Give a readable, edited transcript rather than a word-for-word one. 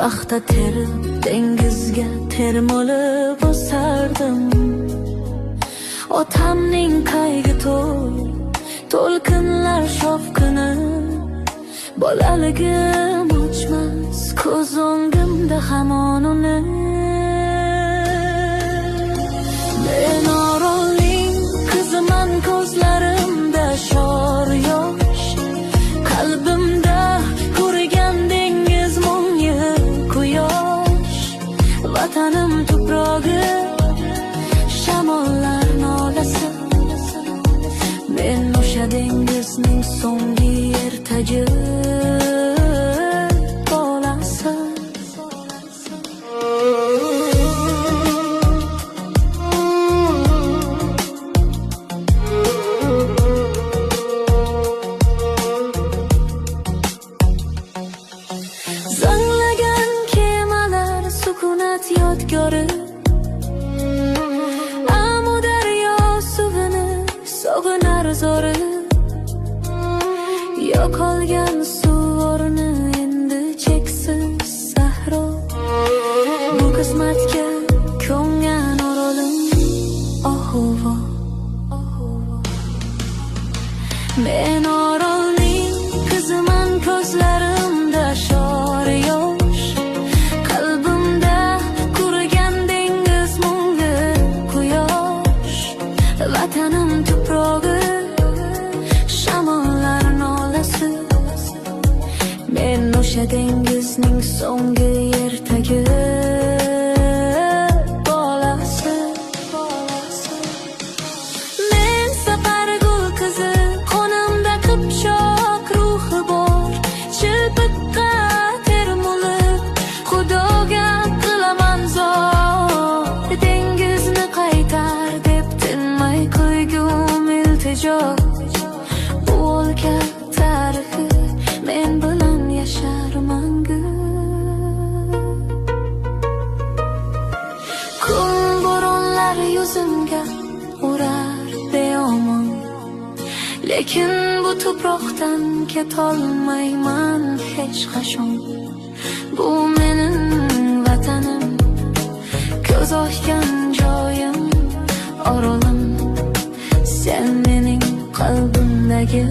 paxta terib dengizga termolib o'sardim. Otamning qaygi to'lqinlar shovqini, bolaligim o'chmas ko'z o'ngimda hamon uni. Men orolning qiziman, ko'zlarimda shor yosh, qalbimda qurigan dengiz mungi quyosh. Vatanim tuprog'i, shamollar nolasi, men o'sha dengizning so'nggi ertagi bolasi. Zanglagan kemalar sukunat yodgori, amu daryo suvini sog'inar zori. Yo'qolgan suv o'rni endi cheksiz sahro. Bu qismatga ko'ngan orolim ohuvo. Men orolning qiziman, ko'zlarimda shor yosh, qalbimda qurigan dengiz mungi quyosh. Vatanim tuprog'i, shamollar nolasi, men o'sha dengizning so'nggi ertagi bolasi. Men safar gul qizi, qonimda qipchoq ruhi bor. Chilpiqqa termulib Xudoga qilaman zor. Dengizni qaytar deb tinmay qo'ygum iltijo. Bu o'lka tarixi men bilan yashar mangu. Kun bo'ronlar yuzimga urar beomon, lekin bu tuproqdan ketolmayman hech qachon. Bu mening vatanim, ko'z ochgan joyim, orolim, sen mening qalbimdagi